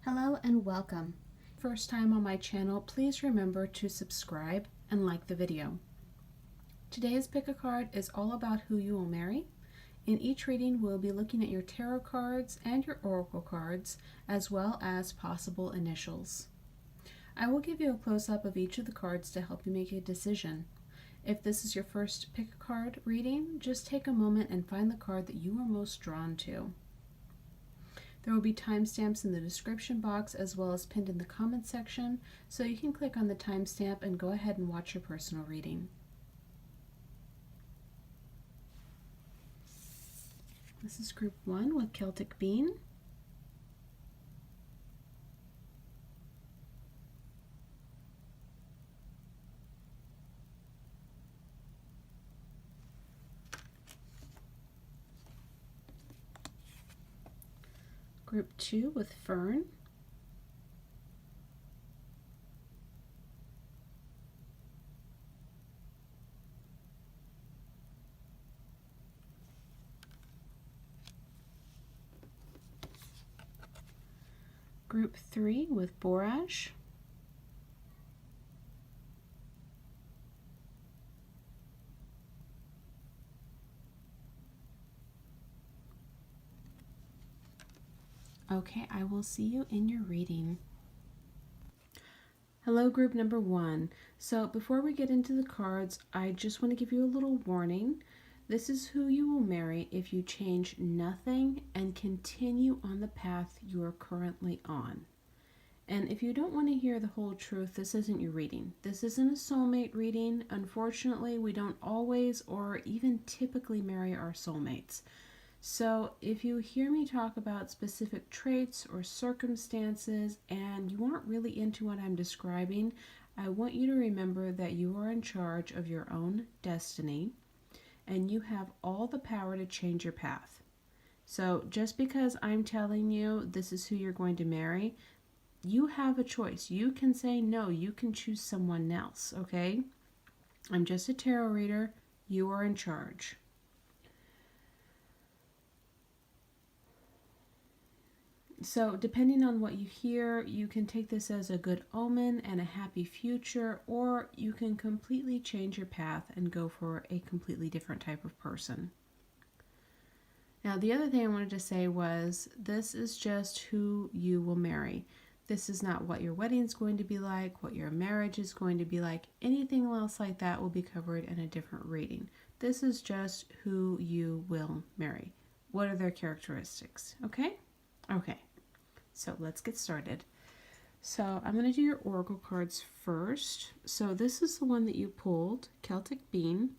Hello and welcome. First time on my channel, please remember to subscribe and like the video. Today's pick a card is all about who you will marry. In each reading, we'll be looking at your tarot cards and your oracle cards, as well as possible initials. I will give you a close-up of each of the cards to help you make a decision. If this is your first pick a card reading, just take a moment and find the card that you are most drawn to. There will be timestamps in the description box as well as pinned in the comment section, so you can click on the timestamp and go ahead and watch your personal reading. This is group 1 with Celtic Bean. Group 2 with Fern. Group 3 with Borage. Okay, I will see you in your reading. Hello, group number 1. So before we get into the cards, I just want to give you a little warning. This is who you will marry if you change nothing and continue on the path you are currently on. And if you don't want to hear the whole truth, this isn't your reading. This isn't a soulmate reading. Unfortunately, we don't always or even typically marry our soulmates. So if you hear me talk about specific traits or circumstances and you aren't really into what I'm describing, I want you to remember that you are in charge of your own destiny and you have all the power to change your path. So just because I'm telling you this is who you're going to marry, you have a choice. You can say no, you can choose someone else, okay? I'm just a tarot reader. You are in charge. So depending on what you hear, you can take this as a good omen and a happy future, or you can completely change your path and go for a completely different type of person. Now, the other thing I wanted to say was this is just who you will marry. This is not what your wedding is going to be like, what your marriage is going to be like. Anything else like that will be covered in a different reading. This is just who you will marry. What are their characteristics? Okay? Okay. So let's get started. So I'm going to do your oracle cards first. So this is the one that you pulled, Celtic Bean.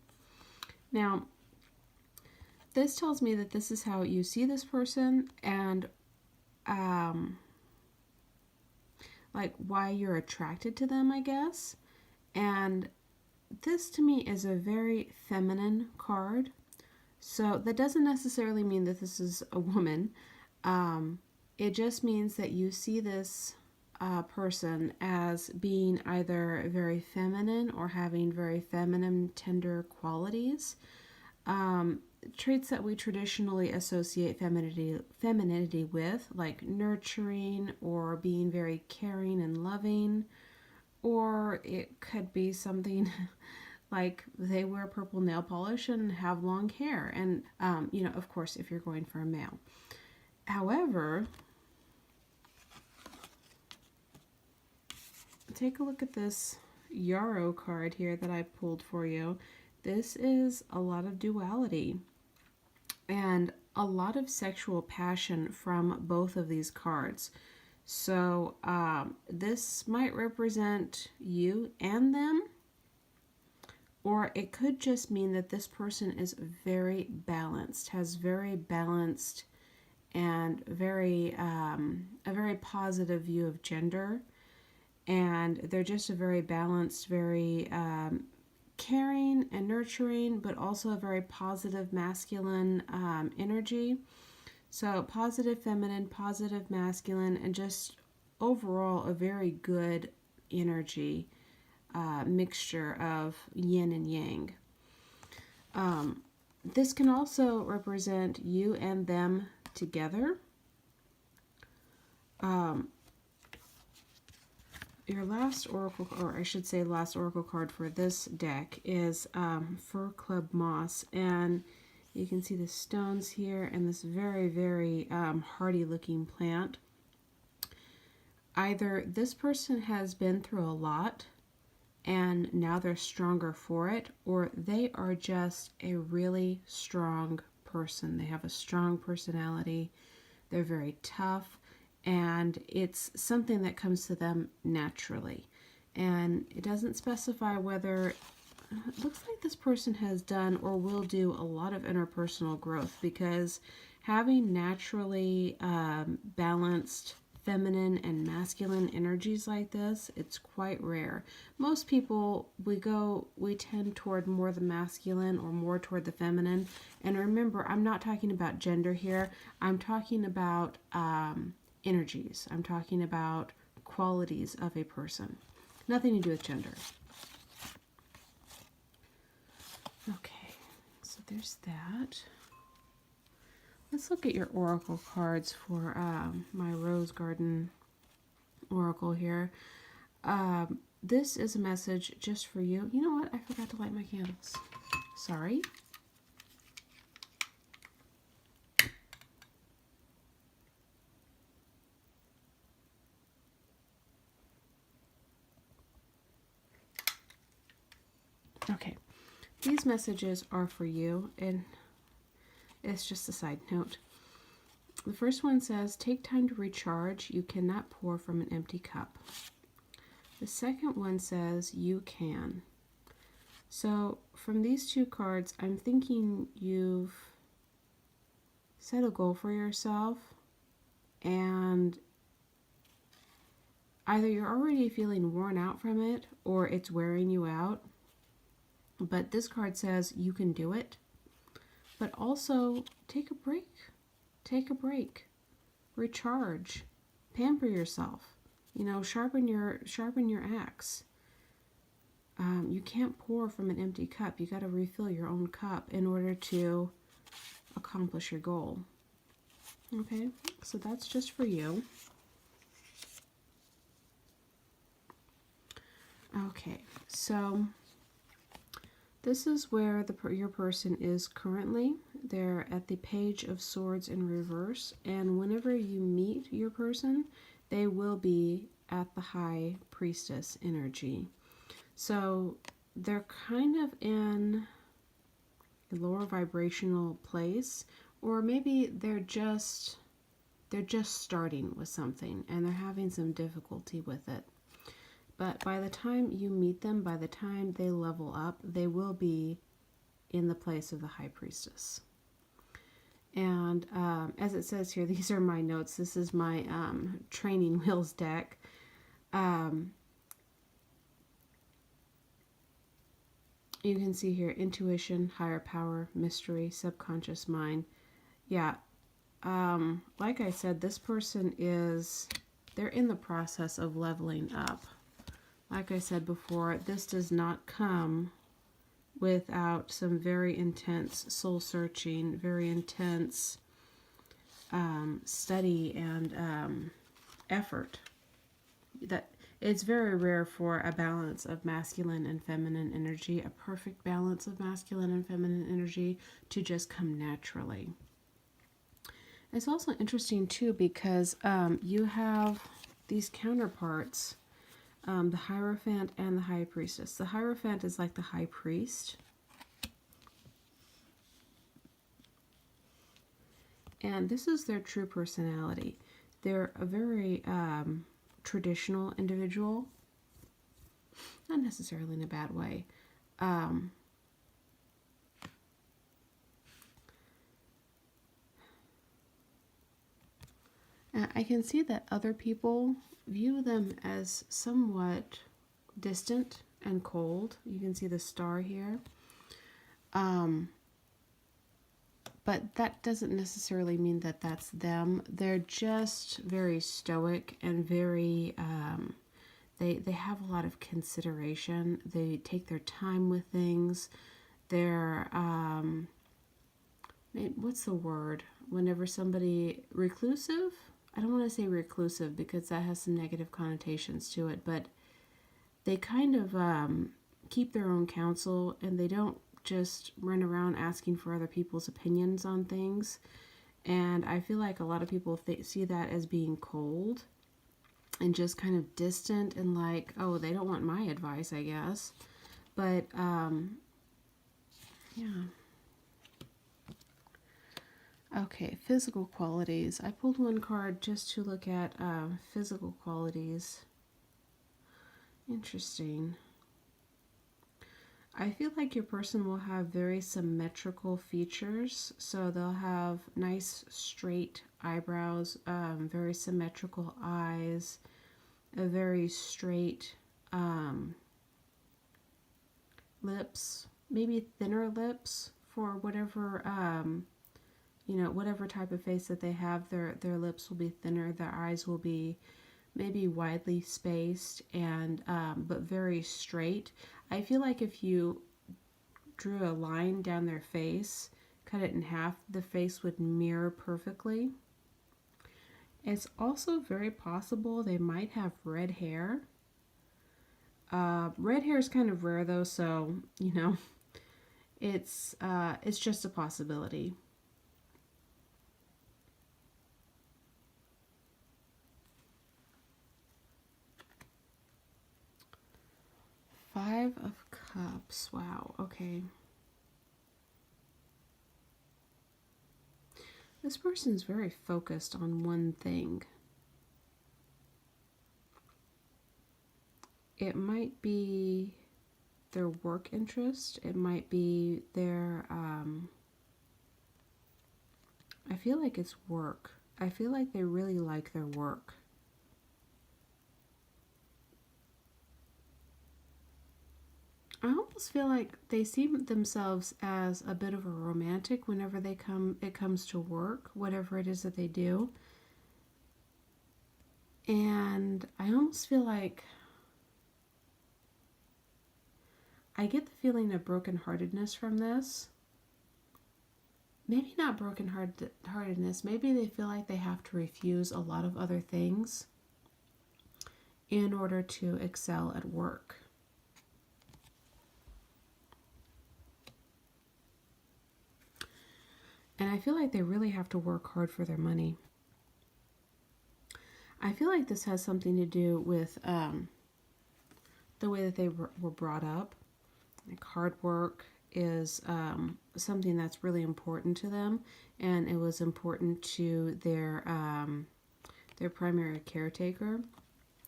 Now, this tells me that this is how you see this person and like why you're attracted to them, I guess. And this to me is a very feminine card. So that doesn't necessarily mean that this is a woman. It just means that you see this person as being either very feminine or having very feminine, tender qualities. Traits that we traditionally associate femininity with, like nurturing or being very caring and loving. Or it could be something like they wear purple nail polish and have long hair. And, of course, if you're going for a male. However, take a look at this Yarrow card here that I pulled for you. This is a lot of duality and a lot of sexual passion from both of these cards. So this might represent you and them, or it could just mean that this person is very balanced, has very balanced and a very positive view of gender. And they're just a very balanced, very caring and nurturing, but also a very positive masculine energy. So positive feminine, positive masculine, and just overall a very good energy mixture of yin and yang. This can also represent you and them together. your last oracle, or I should say last oracle card for this deck is Fir Club Moss. And you can see the stones here and this very, very hardy looking plant. Either this person has been through a lot and now they're stronger for it, or they are just a really strong person. They have a strong personality. They're very tough, and it's something that comes to them naturally. And it doesn't specify whether, it looks like this person has done or will do a lot of interpersonal growth, because having naturally balanced feminine and masculine energies like this, it's quite rare. Most people, we tend toward more the masculine or more toward the feminine. And remember, I'm not talking about gender here. I'm talking about energies. I'm talking about qualities of a person. Nothing to do with gender. Okay, so there's that. Let's look at your oracle cards for my Rose Garden oracle here. This is a message just for you. You know what? I forgot to light my candles. Sorry. Okay. These messages are for you, and it's just a side note. The first one says, take time to recharge. You cannot pour from an empty cup. The second one says, you can. So from these two cards, I'm thinking you've set a goal for yourself, and either you're already feeling worn out from it or it's wearing you out. But this card says you can do it. But also, take a break. Take a break. Recharge. Pamper yourself. You know, sharpen your axe. You can't pour from an empty cup. You got to refill your own cup in order to accomplish your goal. Okay, so that's just for you. Okay, so this is where your person is currently. They're at the Page of Swords in reverse, and whenever you meet your person, they will be at the High Priestess energy. So they're kind of in a lower vibrational place, or maybe they're just starting with something and they're having some difficulty with it. But by the time you meet them, by the time they level up, they will be in the place of the High Priestess. And as it says here, these are my notes. This is my training wheels deck. You can see here, intuition, higher power, mystery, subconscious mind. Yeah, like I said, this person they're in the process of leveling up. Like I said before, this does not come without some very intense soul searching, very intense study and effort. That it's very rare for a balance of masculine and feminine energy, a perfect balance of masculine and feminine energy to just come naturally. It's also interesting too because you have these counterparts. The Hierophant and the High Priestess. The Hierophant is like the High Priest. And this is their true personality. They're a very traditional individual. Not necessarily in a bad way. I can see that other people view them as somewhat distant and cold. You can see the star here. But that doesn't necessarily mean that that's them. They're just very stoic and very, they have a lot of consideration. They take their time with things. They're, what's the word? Whenever somebody, reclusive? I don't want to say reclusive because that has some negative connotations to it, but they kind of keep their own counsel, and they don't just run around asking for other people's opinions on things. And I feel like a lot of people see that as being cold and just kind of distant and like, oh, they don't want my advice, I guess. But yeah. Okay, physical qualities. I pulled one card just to look at physical qualities. Interesting. I feel like your person will have very symmetrical features. So they'll have nice straight eyebrows, very symmetrical eyes, a very straight lips, maybe thinner lips for whatever whatever type of face that they have. Their lips will be thinner, their eyes will be maybe widely spaced and but very straight. I feel like if you drew a line down their face, cut it in half, the face would mirror perfectly. It's also very possible they might have red hair. Red hair is kind of rare though, so it's just a possibility. Five of Cups. Wow. Okay. This person's very focused on one thing. It might be their work interest. It might be their, I feel like it's work. I feel like they really like their work. I almost feel like they see themselves as a bit of a romantic whenever it comes to work, whatever it is that they do. And I almost feel like I get the feeling of brokenheartedness from this. Maybe not brokenheartedness. Maybe they feel like they have to refuse a lot of other things in order to excel at work. And I feel like they really have to work hard for their money. I feel like this has something to do with the way that they were brought up. Like hard work is something that's really important to them, and it was important to their primary caretaker,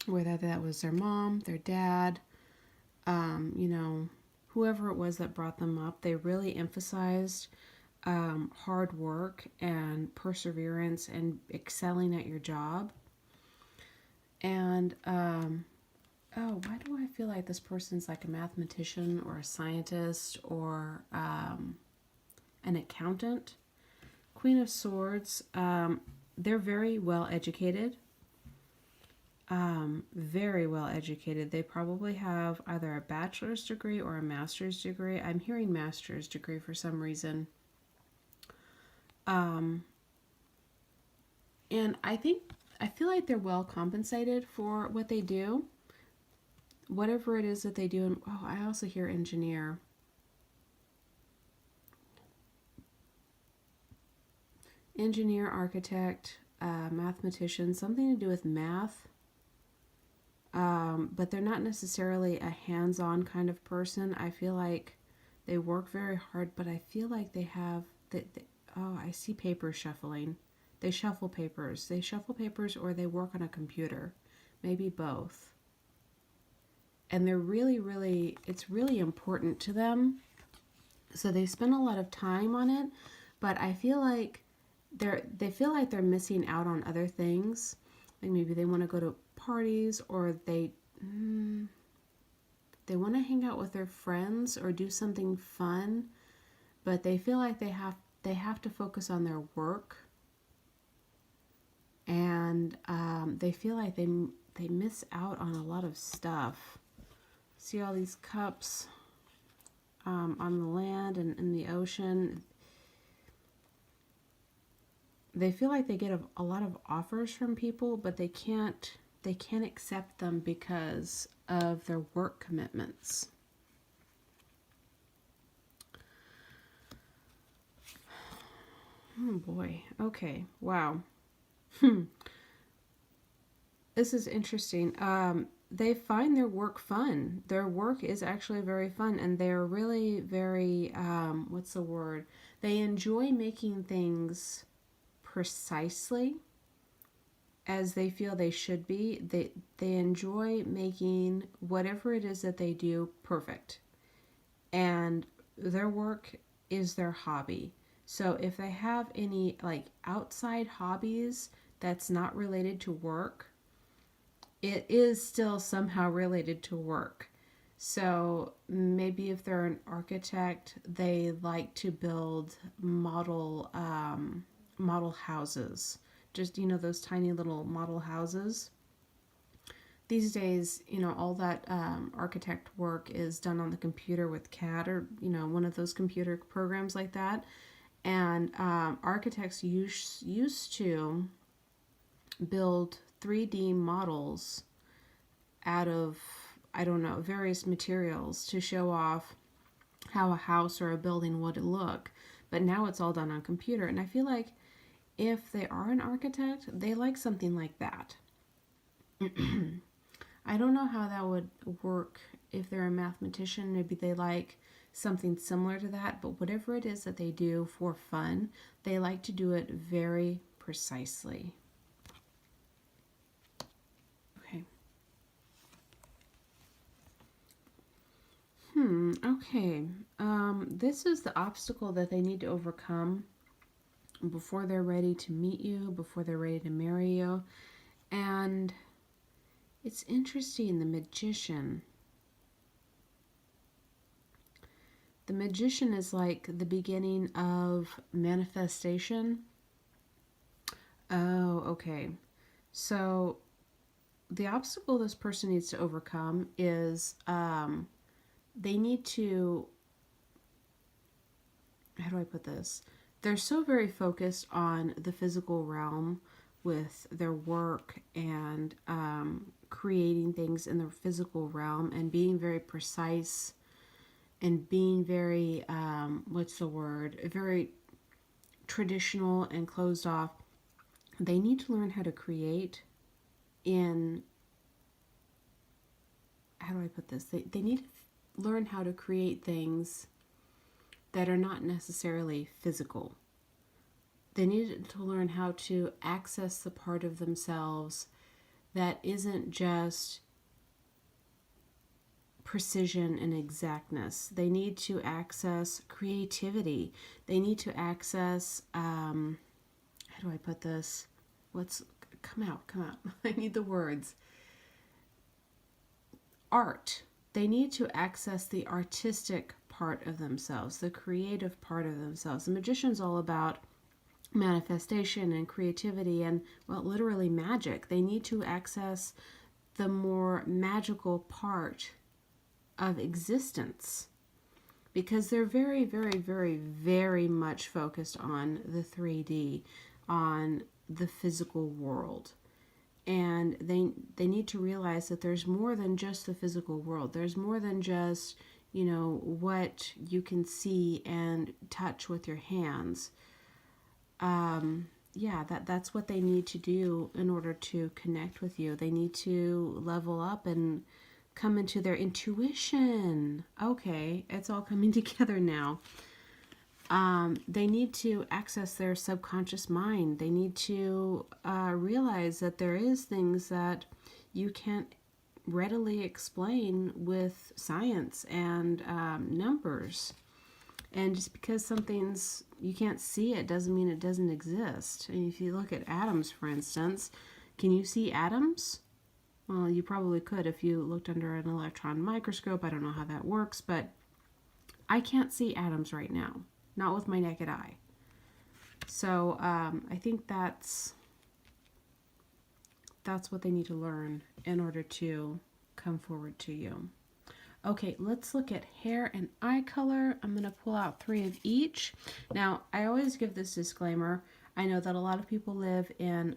whether that was their mom, their dad, whoever it was that brought them up. They really emphasized hard work and perseverance and excelling at your job. And why do I feel like this person's like a mathematician or a scientist or an accountant? Queen of Swords. They're very well educated. Very well educated. They probably have either a bachelor's degree or a master's degree. I'm hearing master's degree for some reason. And I feel like they're well compensated for what they do. Whatever it is that they do. And I also hear engineer. Engineer, architect, mathematician, something to do with math. But they're not necessarily a hands-on kind of person. I feel like they work very hard, but I feel like they have I see papers shuffling. They shuffle papers. They shuffle papers or they work on a computer. Maybe both. And they're really, it's really important to them. So they spend a lot of time on it, but I feel like they feel like they're missing out on other things. Like maybe they want to go to parties, or they want to hang out with their friends or do something fun, but they feel like they have to focus on their work, and they feel like they miss out on a lot of stuff. See all these cups on the land and in the ocean. they feel like they get a lot of offers from people, but they can't accept them because of their work commitments. Oh boy. Okay. Wow. This is interesting. They find their work fun. Their work is actually very fun, and they're really very, what's the word? They enjoy making things precisely as they feel they should be. They enjoy making whatever it is that they do perfect. And their work is their hobby. So if they have any like outside hobbies that's not related to work, it is still somehow related to work. So maybe if they're an architect, they like to build model houses. Just those tiny little model houses. These days, all that architect work is done on the computer with CAD or one of those computer programs like that. And architects used to build 3D models out of, I don't know, various materials to show off how a house or a building would look. But now it's all done on computer. And I feel like if they are an architect, they like something like that. I don't know how that would work if they're a mathematician. Maybe they like something similar to that. But whatever it is that they do for fun, they like to do it very precisely. Okay. Okay. This is the obstacle that they need to overcome before they're ready to meet you, before they're ready to marry you. And it's interesting, the magician. The magician is like the beginning of manifestation. Oh, okay. So the obstacle this person needs to overcome is they need to, how do I put this? They're so very focused on the physical realm with their work and creating things in the physical realm and being very precise and being very, what's the word? Very traditional and closed off. They need to learn how to create in, how do I put this? They need to learn how to create things that are not necessarily physical. They need to learn how to access the part of themselves that isn't just precision and exactness. They need to access creativity. They need to access, how do I put this? Come out. I need the words. Art. They need to access the artistic part of themselves, the creative part of themselves. The magician's all about manifestation and creativity and, well, literally magic. They need to access the more magical part of existence because they're very, very, very, very much focused on the 3D, on the physical world. And they need to realize that there's more than just the physical world. There's more than just, what you can see and touch with your hands. That's what they need to do in order to connect with you. They need to level up and come into their intuition. Okay, it's all coming together now. They need to access their subconscious mind. They need to realize that there is things that you can't readily explain with science and numbers. And just because something's, you can't see it doesn't mean it doesn't exist. And if you look at atoms, for instance, can you see atoms? Well, you probably could if you looked under an electron microscope. I don't know how that works, but I can't see atoms right now. Not with my naked eye. So I think that's what they need to learn in order to come forward to you. Okay, let's look at hair and eye color. I'm going to pull out 3 of each. Now, I always give this disclaimer. I know that a lot of people live in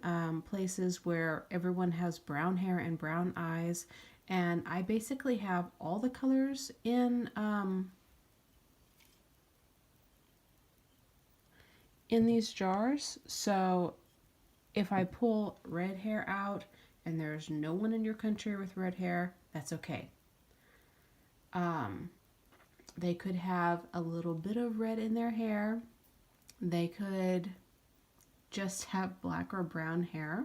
places where everyone has brown hair and brown eyes, and I basically have all the colors in these jars. So if I pull red hair out and there's no one in your country with red hair, that's okay. They could have a little bit of red in their hair. They could just have black or brown hair.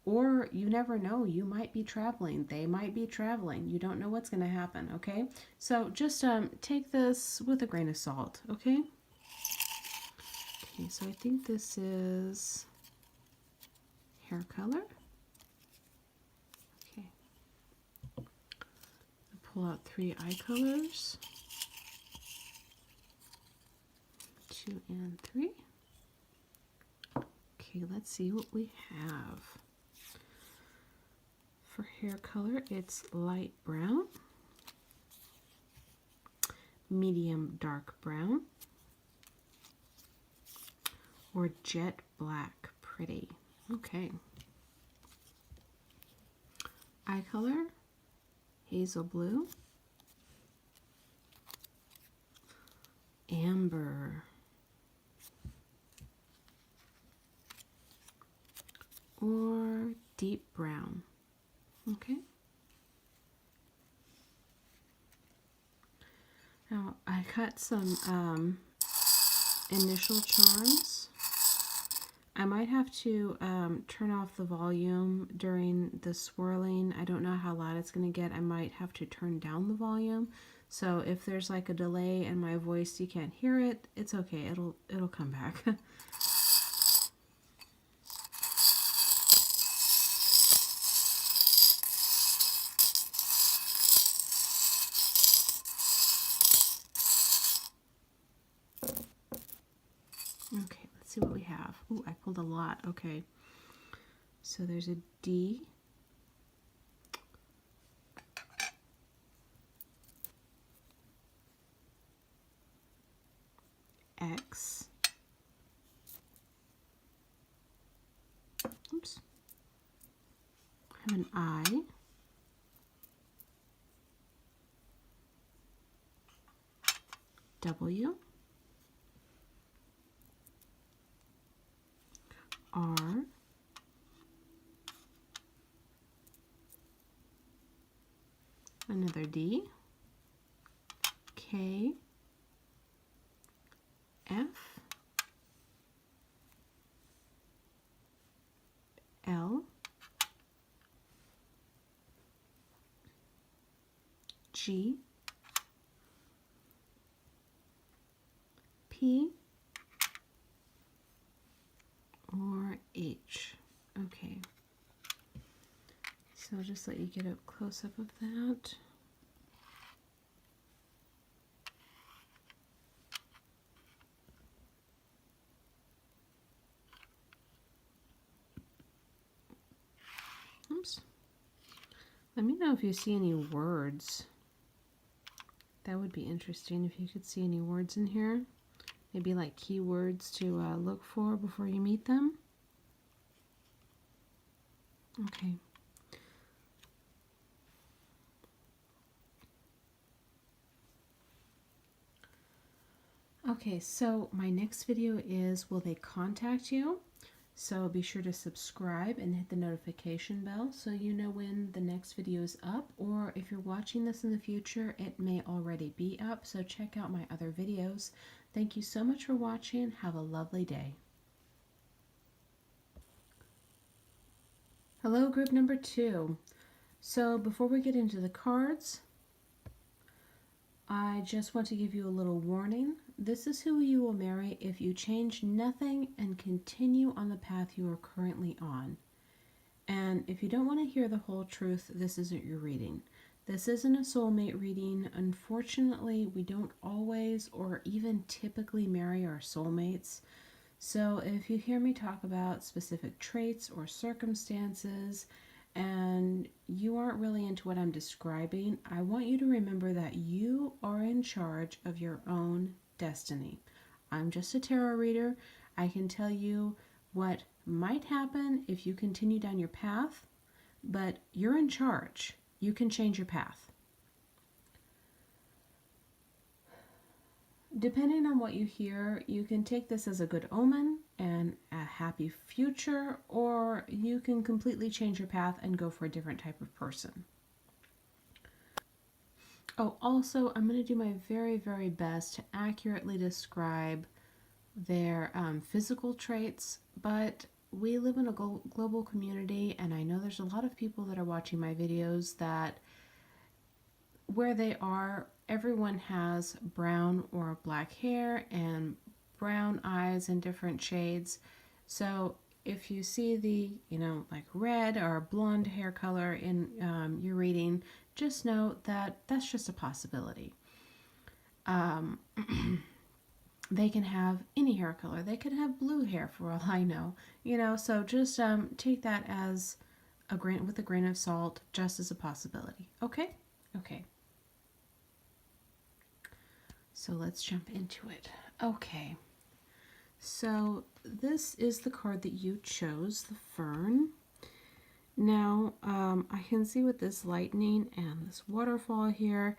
Or you never know, you might be traveling. They might be traveling. You don't know what's going to happen, okay? So just take this with a grain of salt, okay? Okay, so I think this is hair color. Okay. Pull out 3 eye colors. 2 and 3. Okay, let's see what we have. For hair color, it's light brown, medium dark brown, or jet black. Pretty. Okay. Eye color, hazel blue, amber, or deep brown. Okay. Now I got some initial charms. I might have to turn off the volume during the swirling. I don't know how loud it's going to get. I might have to turn down the volume. So if there's like a delay in my voice, you can't hear it, it's okay. It'll come back. Okay, let's see what we have. Ooh, I pulled a lot. Okay. So there's a D. X. Oops. I have an I. W. R. Another D. K. F. L. G. P. Or H. Okay. So I'll just let you get a close-up of that. Oops. Let me know if you see any words. That would be interesting if you could see any words in here. Maybe like keywords to look for before you meet them. Okay. Okay, so my next video is, will they contact you? So be sure to subscribe and hit the notification bell so you know when the next video is up, or if you're watching this in the future, it may already be up, so check out my other videos. Thank you so much for watching. Have a lovely day. Hello, group number 2. So before we get into the cards, I just want to give you a little warning. This is who you will marry if you change nothing and continue on the path you are currently on. And if you don't want to hear the whole truth, this isn't your reading. This isn't a soulmate reading. Unfortunately, we don't always or even typically marry our soulmates. So if you hear me talk about specific traits or circumstances and you aren't really into what I'm describing, I want you to remember that you are in charge of your own destiny. I'm just a tarot reader. I can tell you what might happen if you continue down your path, but you're in charge. You can change your path. Depending on what you hear, you can take this as a good omen and a happy future, or you can completely change your path and go for a different type of person. Oh, also, I'm going to do my very, very best to accurately describe their physical traits, but we live in a global community, and I know there's a lot of people that are watching my videos that where they are, everyone has brown or black hair and brown eyes in different shades. So if you see the, like red or blonde hair color in your reading, just know that that's just a possibility. They can have any hair color. They could have blue hair for all I know. So just take that as with a grain of salt, just as a possibility. Okay? Okay. So let's jump into it. Okay. So this is the card that you chose, the Fern. Now, I can see with this lightning and this waterfall here,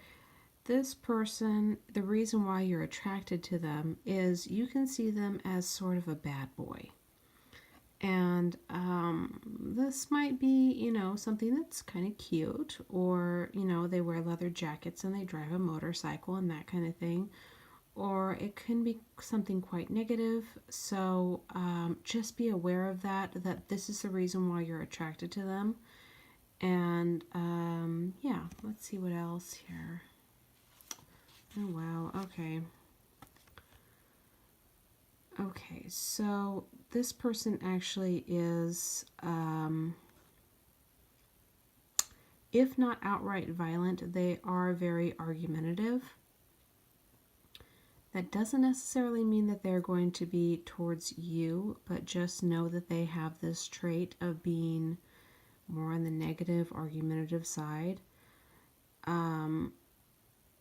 this person, the reason why you're attracted to them is you can see them as sort of a bad boy. And this might be, something that's kind of cute, or, they wear leather jackets and they drive a motorcycle and that kind of thing. Or it can be something quite negative. So just be aware of that this is the reason why you're attracted to them. And yeah, let's see what else here. Oh, wow. Okay. Okay, so this person actually is, if not outright violent, they are very argumentative. That doesn't necessarily mean that they're going to be towards you, but just know that they have this trait of being more on the negative, argumentative side.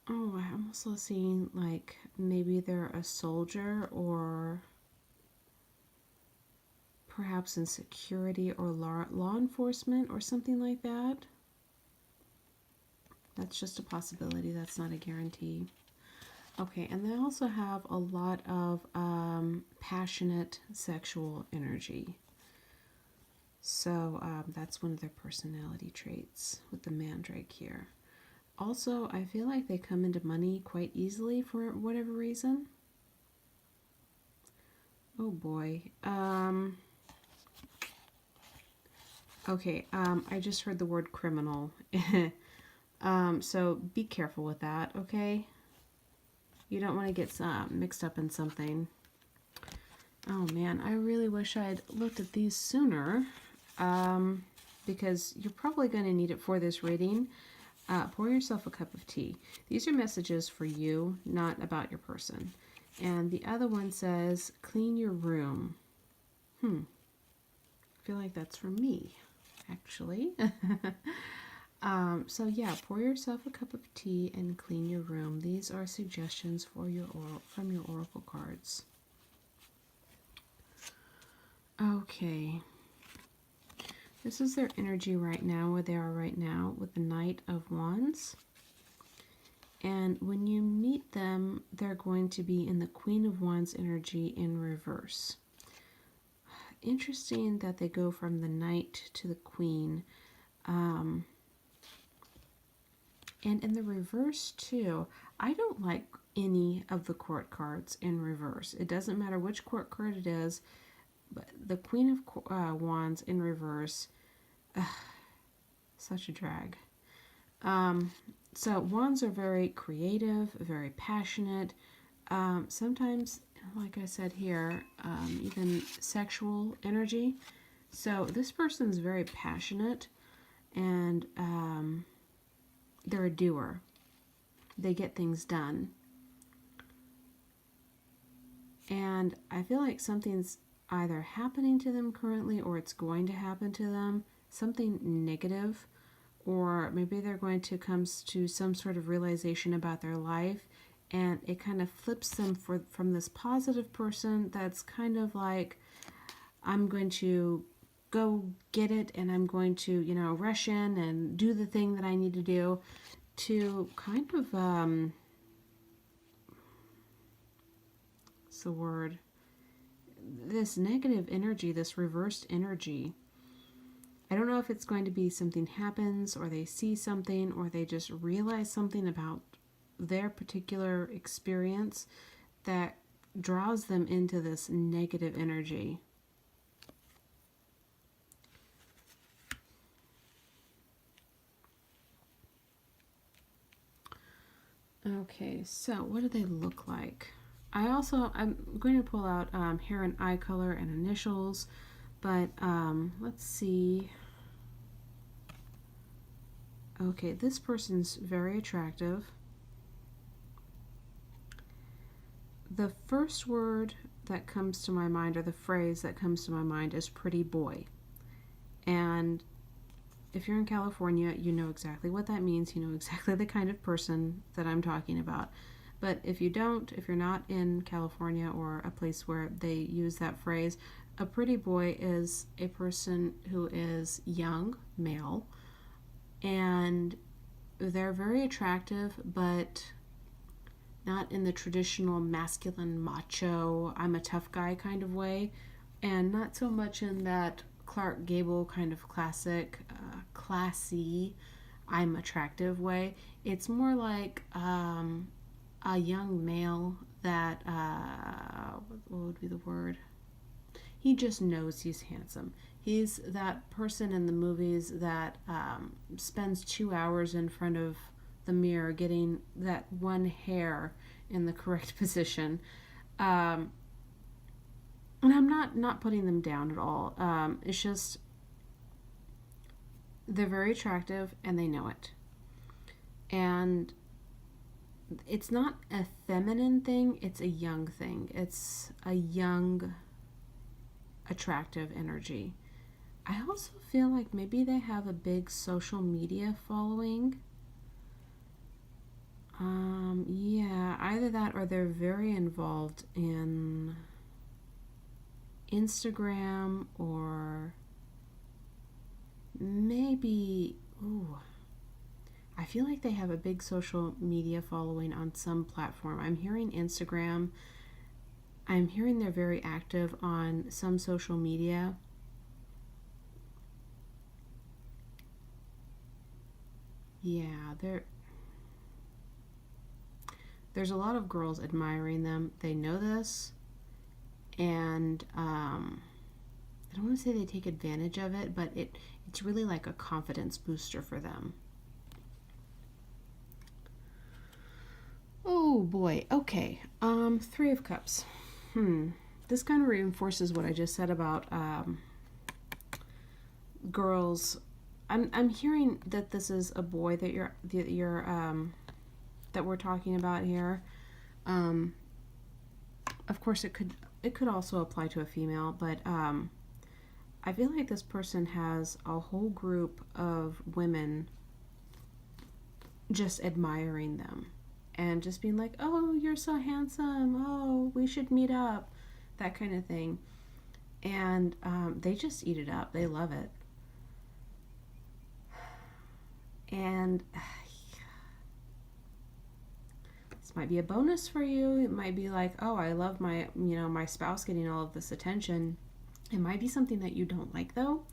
Oh, I'm also seeing like maybe they're a soldier or perhaps in security or law enforcement or something like that. That's just a possibility. That's not a guarantee. Okay, and they also have a lot of passionate sexual energy. So that's one of their personality traits with the mandrake here. Also, I feel like they come into money quite easily for whatever reason. Oh boy. Okay, I just heard the word criminal. So be careful with that, okay? You don't want to get mixed up in something. Oh man, I really wish I'd looked at these sooner, because you're probably going to need it for this reading. Pour yourself a cup of tea. These are messages for you, not about your person. And the other one says, clean your room. I feel like that's for me, actually. So yeah, pour yourself a cup of tea and clean your room. These are suggestions for from your oracle cards. Okay. This is their energy right now, where they are right now with the Knight of Wands. And when you meet them, they're going to be in the Queen of Wands energy in reverse. Interesting that they go from the Knight to the Queen. And in the reverse too, I don't like any of the court cards in reverse. It doesn't matter which court card it is, but the Queen of Wands in reverse, such a drag. So wands are very creative, very passionate. Sometimes, like I said here, even sexual energy. So this person's very passionate, and they're a doer. They get things done. And I feel like something's either happening to them currently, or it's going to happen to them, something negative, or maybe they're going to come to some sort of realization about their life, and it kind of flips them from this positive person that's kind of like, I'm going to go get it and I'm going to, rush in and do the thing that I need to do, to kind of, what's the word? This negative energy, this reversed energy. I don't know if it's going to be something happens, or they see something, or they just realize something about their particular experience that draws them into this negative energy. Okay, so what do they look like? I'm going to pull out hair and eye color and initials, but let's see. Okay, this person's very attractive. The first word that comes to my mind, or the phrase that comes to my mind, is pretty boy. And if you're in California, you know exactly what that means. You know exactly the kind of person that I'm talking about. But if you don't, if you're not in California or a place where they use that phrase, a pretty boy is a person who is young, male, and they're very attractive, but not in the traditional masculine, macho, I'm a tough guy kind of way, and not so much in that Clark Gable kind of classic, classy, I'm attractive way. It's more like a young male that, what would be the word? He just knows he's handsome. He's that person in the movies that spends 2 hours in front of the mirror getting that one hair in the correct position. And I'm not putting them down at all. It's just they're very attractive and they know it. And it's not a feminine thing, it's a young thing. It's a young, attractive energy. I also feel like maybe they have a big social media following. Yeah, either that or they're very involved in Instagram, or maybe, I feel like they have a big social media following on some platform. I'm hearing Instagram. I'm hearing they're very active on some social media. Yeah, there's a lot of girls admiring them. They know this, and I don't want to say they take advantage of it, but it's really like a confidence booster for them. Oh boy. Okay. Three of Cups. This kind of reinforces what I just said about girls. I'm hearing that this is a boy that that we're talking about here. Of course, it could also apply to a female, but I feel like this person has a whole group of women just admiring them and just being like, oh, you're so handsome, oh, we should meet up, that kind of thing. And they just eat it up. They love it. And this might be a bonus for you. It might be like, oh, I love my spouse getting all of this attention. It might be something that you don't like, though.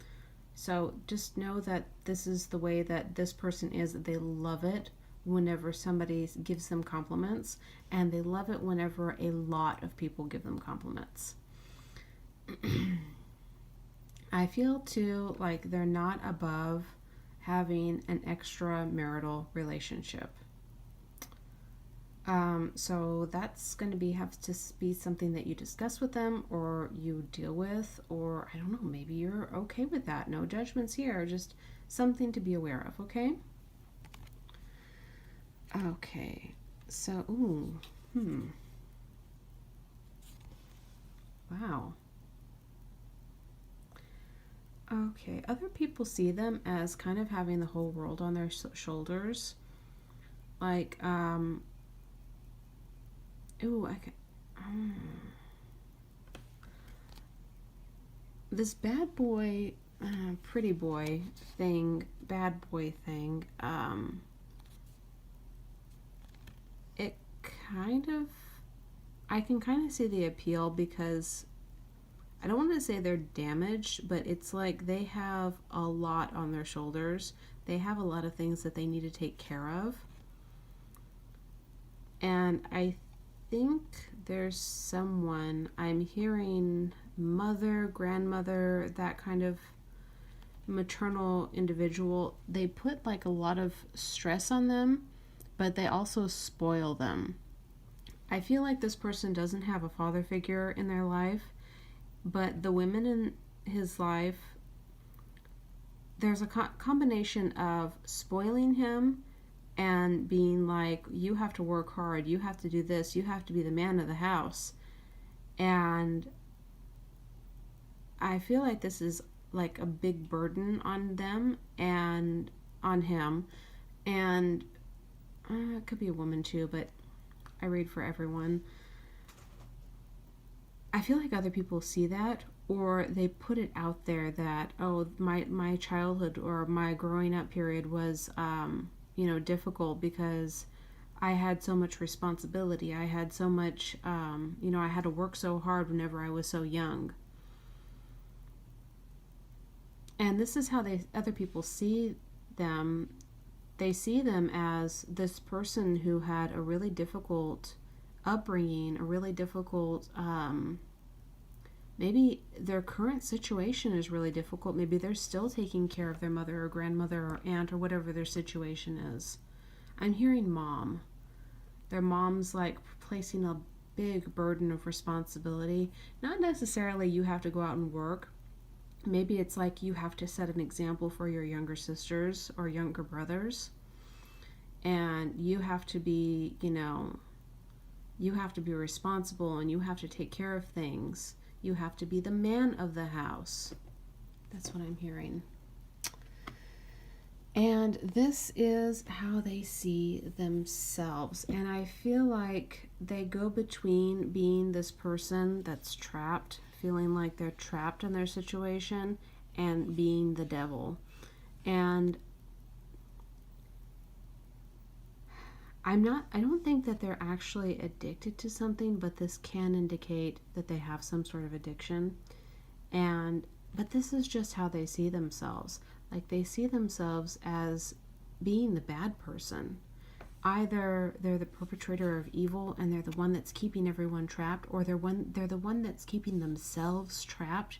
So just know that this is the way that this person is, that they love it whenever somebody gives them compliments, and they love it whenever a lot of people give them compliments. I feel too like they're not above having an extramarital relationship. So that's going to have to be something that you discuss with them, or you deal with, or I don't know, maybe you're okay with that. No judgments here, just something to be aware of, okay? Okay, so, wow. Okay, other people see them as kind of having the whole world on their shoulders. Like, Ooh, I can. This bad boy, pretty boy thing, bad boy thing. It kind of. I can kind of see the appeal because I don't want to say they're damaged, but it's like they have a lot on their shoulders. They have a lot of things that they need to take care of. And I think there's someone, I'm hearing mother, grandmother, that kind of maternal individual. They put like a lot of stress on them, but they also spoil them. I feel like this person doesn't have a father figure in their life, but the women in his life, there's a combination of spoiling him and being like, you have to work hard, you have to do this, you have to be the man of the house. And I feel like this is like a big burden on them and on him. And it could be a woman too, but I read for everyone. I feel like other people see that, or they put it out there that, oh, my childhood or my growing up period was difficult because I had so much responsibility. I had so much I had to work so hard whenever I was so young. And this is how other people see them. They see them as this person who had a really difficult upbringing, a really difficult, maybe their current situation is really difficult. Maybe they're still taking care of their mother or grandmother or aunt or whatever their situation is. I'm hearing mom. Their mom's like placing a big burden of responsibility. Not necessarily you have to go out and work. Maybe it's like you have to set an example for your younger sisters or younger brothers. And you have to be, you have to be responsible and you have to take care of things. You have to be the man of the house. That's what I'm hearing. And this is how they see themselves. And I feel like they go between being this person that's trapped, feeling like they're trapped in their situation, and being the devil. And I don't think that they're actually addicted to something, but this can indicate that they have some sort of addiction. But this is just how they see themselves. Like they see themselves as being the bad person. Either they're the perpetrator of evil and they're the one that's keeping everyone trapped, or they're the one that's keeping themselves trapped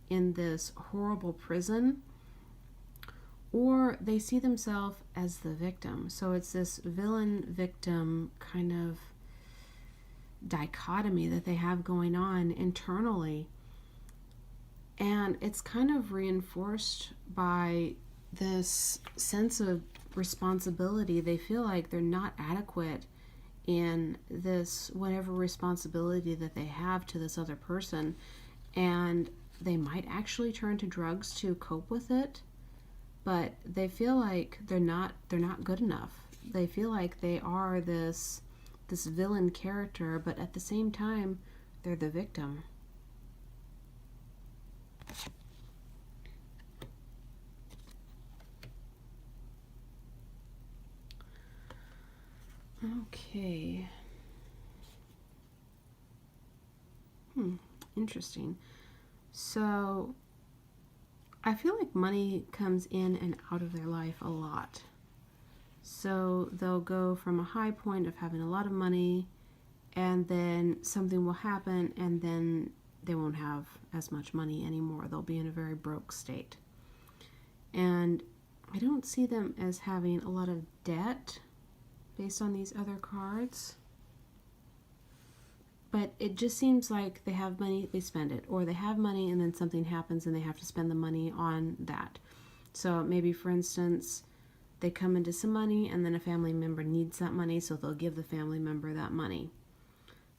in this horrible prison, or they see themselves as the victim. So it's this villain-victim kind of dichotomy that they have going on internally. And it's kind of reinforced by this sense of responsibility. They feel like they're not adequate in this whatever responsibility that they have to this other person, and they might actually turn to drugs to cope with it, but they feel like they're not good enough. They feel like they are this villain character, but at the same time they're the victim. Okay. Interesting. So I feel like money comes in and out of their life a lot. So they'll go from a high point of having a lot of money, and then something will happen, and then they won't have as much money anymore. They'll be in a very broke state. And I don't see them as having a lot of debt based on these other cards. But it just seems like they have money, they spend it. Or they have money and then something happens and they have to spend the money on that. So maybe, for instance, they come into some money and then a family member needs that money, so they'll give the family member that money.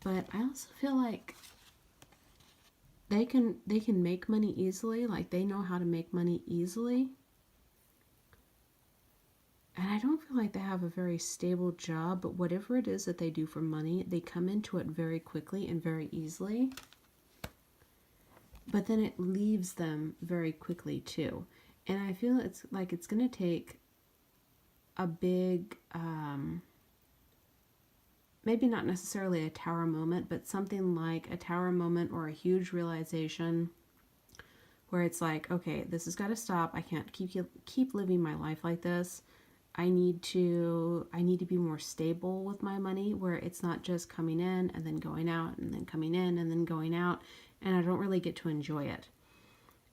But I also feel like they can make money easily. Like they know how to make money easily. And I don't feel like they have a very stable job, but whatever it is that they do for money, they come into it very quickly and very easily. But then it leaves them very quickly too. And I feel it's like it's going to take a big, maybe not necessarily a tower moment, but something like a tower moment or a huge realization where it's like, okay, this has got to stop. I can't keep living my life like this. I need to be more stable with my money, where it's not just coming in and then going out and then coming in and then going out, and I don't really get to enjoy it.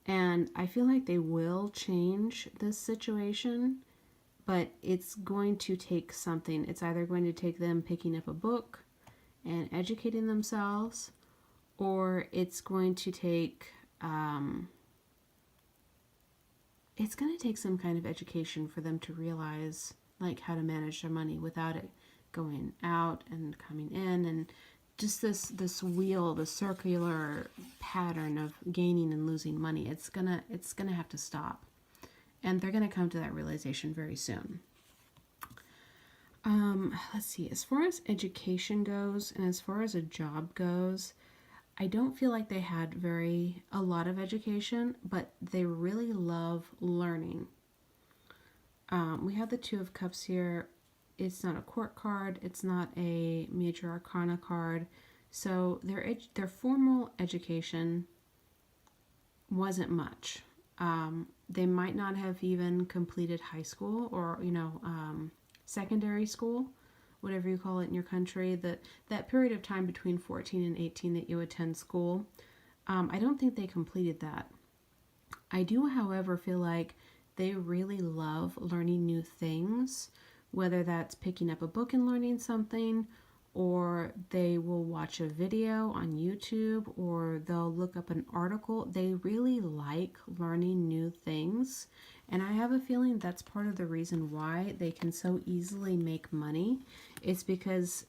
And I feel like they will change this situation, but it's going to take something. It's either going to take them picking up a book and educating themselves, or it's going to take some kind of education for them to realize like how to manage their money without it going out and coming in, and just this wheel, the circular pattern of gaining and losing money. It's gonna have to stop, and they're gonna come to that realization very soon. Let's see. As far as education goes, and as far as a job goes, I don't feel like they had a lot of education, but they really love learning. We have the Two of Cups here. It's not a court card. It's not a major arcana card. So their formal education wasn't much. They might not have even completed high school or, secondary school, whatever you call it in your country. That period of time between 14 and 18 that you attend school, I don't think they completed that. I do, however, feel like they really love learning new things, whether that's picking up a book and learning something, or they will watch a video on YouTube, or they'll look up an article. They really like learning new things. And I have a feeling that's part of the reason why they can so easily make money. It's because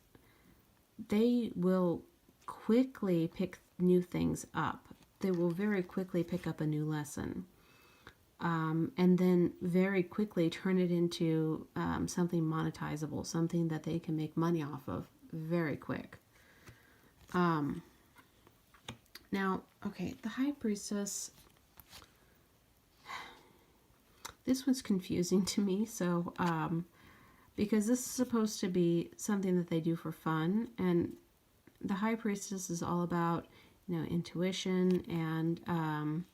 they will quickly pick new things up. They will very quickly pick up a new lesson. And then very quickly turn it into something monetizable, something that they can make money off of very quick. Now, okay, the High Priestess, this was confusing to me, so because this is supposed to be something that they do for fun, and the High Priestess is all about, intuition and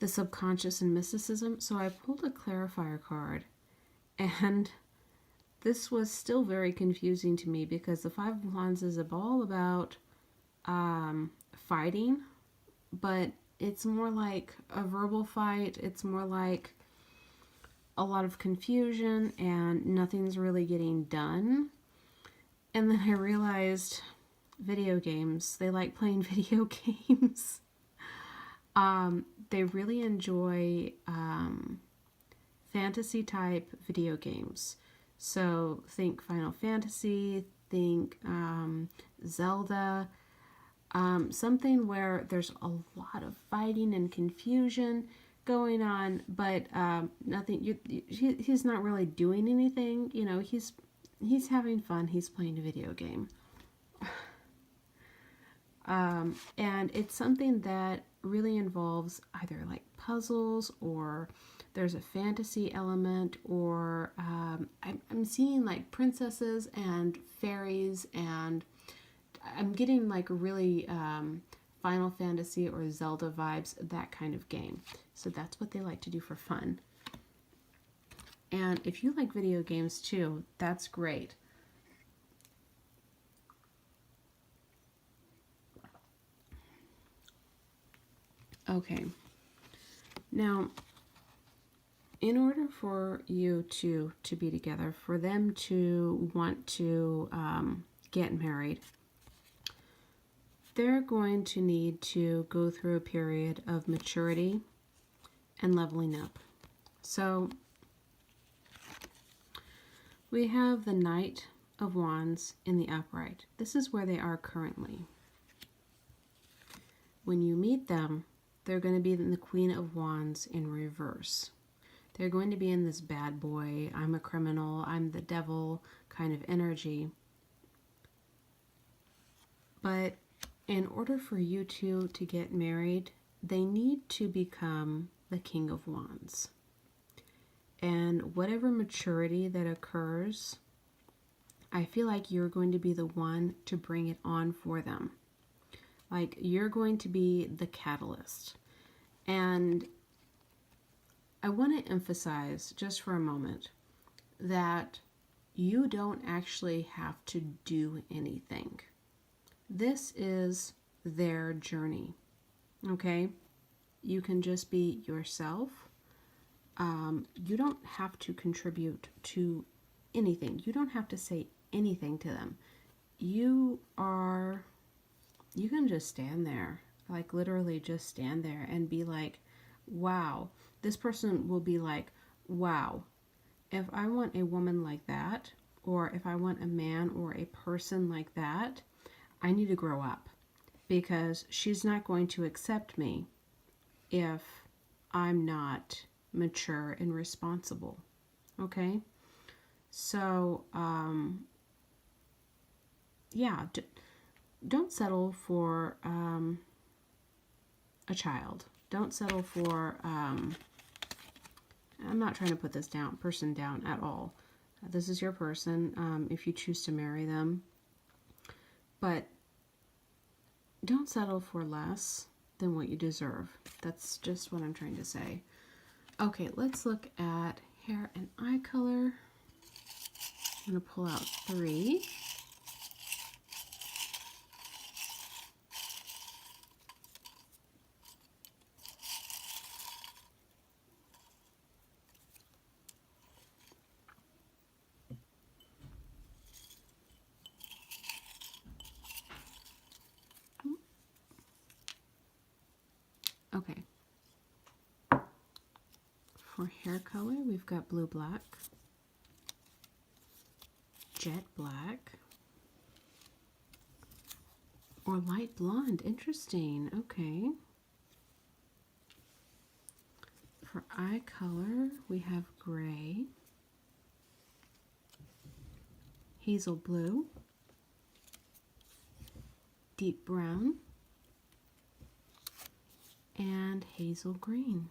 the subconscious and mysticism. So I pulled a clarifier card, and this was still very confusing to me because the Five of Wands is all about fighting, but it's more like a verbal fight. It's more like a lot of confusion and nothing's really getting done. And then I realized video games. They like playing video games. They really enjoy fantasy type video games. So think Final Fantasy, think Zelda, something where there's a lot of fighting and confusion going on, but nothing. He's not really doing anything. He's having fun. He's playing a video game. And it's something that really involves either like puzzles, or there's a fantasy element, or I'm seeing like princesses and fairies, and I'm getting like really Final Fantasy or Zelda vibes, that kind of game. So that's what they like to do for fun. And if you like video games too, that's great. Okay, now in order for you two to be together, for them to want to get married, they're going to need to go through a period of maturity and leveling up. So we have the Knight of Wands in the upright. This is where they are currently. When you meet them, they're going to be the Queen of Wands in reverse. They're going to be in this bad boy, I'm a criminal, I'm the devil kind of energy. But in order for you two to get married, they need to become the King of Wands. And whatever maturity that occurs, I feel like you're going to be the one to bring it on for them. Like, you're going to be the catalyst. And I want to emphasize just for a moment that you don't actually have to do anything. This is their journey, okay? You can just be yourself. You don't have to contribute to anything. You don't have to say anything to them. You can just stand there, like literally just stand there and be like, wow. This person will be like, wow, if I want a woman like that, or if I want a man or a person like that, I need to grow up, because she's not going to accept me if I'm not mature and responsible. Okay? So, yeah, don't settle for a child. Don't settle for, I'm not trying to put this person down at all. This is your person, if you choose to marry them. But don't settle for less than what you deserve. That's just what I'm trying to say. Okay, let's look at hair and eye color. I'm going to pull out 3. Okay. For hair color, we've got blue black, jet black, or light blonde. Interesting. Okay. For eye color, we have gray, hazel blue, deep brown, and hazel green.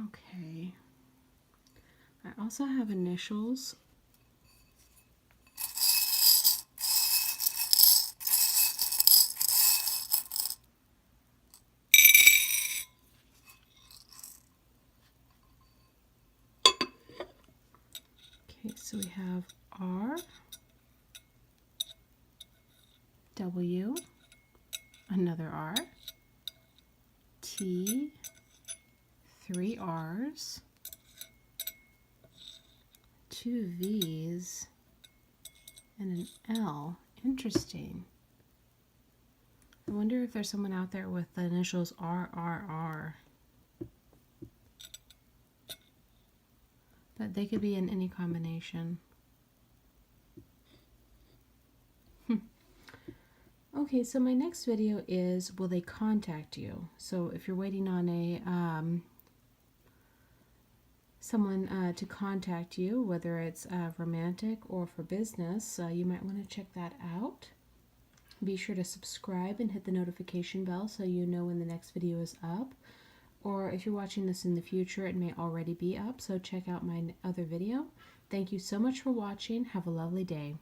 Okay. I also have initials. Okay, so we have R, W, another R, T, 3 R's, 2 V's, and an L. Interesting. I wonder if there's someone out there with the initials RRR. But they could be in any combination. Okay, so my next video is, will they contact you? So if you're waiting on a someone to contact you, whether it's romantic or for business, you might want to check that out. Be sure to subscribe and hit the notification bell so you know when the next video is up. Or if you're watching this in the future, it may already be up, so check out my other video. Thank you so much for watching. Have a lovely day.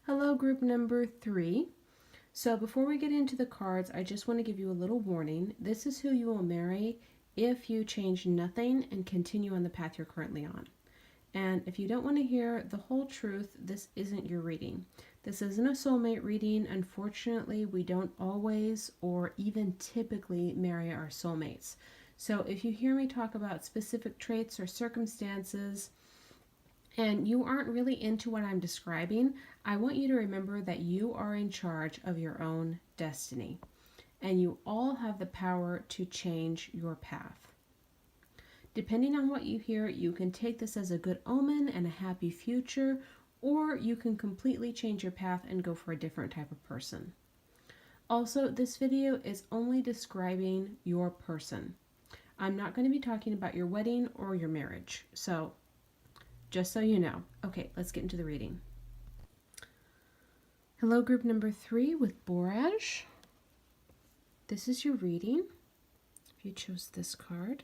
Hello, group number 3. So before we get into the cards, I just want to give you a little warning. This is who you will marry if you change nothing and continue on the path you're currently on. And if you don't want to hear the whole truth, this isn't your reading. This isn't a soulmate reading. Unfortunately, we don't always or even typically marry our soulmates. So if you hear me talk about specific traits or circumstances and you aren't really into what I'm describing, I want you to remember that you are in charge of your own destiny. And you all have the power to change your path. Depending on what you hear, you can take this as a good omen and a happy future, or you can completely change your path and go for a different type of person. Also, this video is only describing your person. I'm not going to be talking about your wedding or your marriage. So, just so you know. Okay, let's get into the reading. Hello, group number 3 with Boraj. This is your reading. If you chose this card.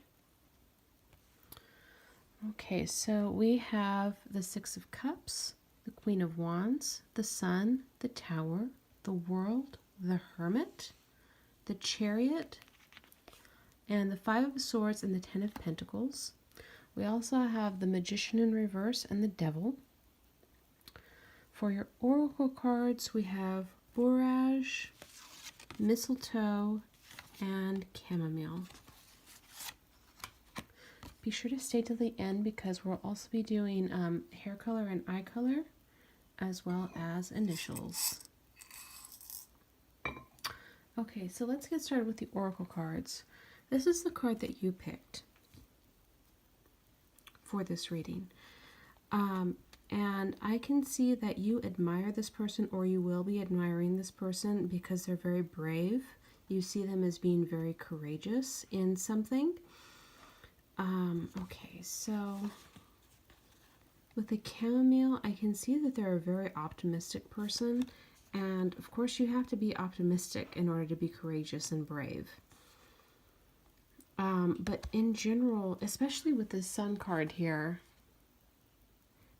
Okay, so we have the Six of Cups, the Queen of Wands, the Sun, the Tower, the World, the Hermit, the Chariot, and the Five of Swords and the Ten of Pentacles. We also have the Magician in reverse and the Devil. For your oracle cards, we have Boraj, Mistletoe, and Chamomile. Be sure to stay to the end because we'll also be doing hair color and eye color, as well as initials. Okay, so let's get started with the oracle cards. This is the card that you picked for this reading. And I can see that you admire this person, or you will be admiring this person because they're very brave. You see them as being very courageous in something. Okay, so with the chamomile, I can see that they're a very optimistic person. And of course, you have to be optimistic in order to be courageous and brave. But in general, especially with the Sun card here,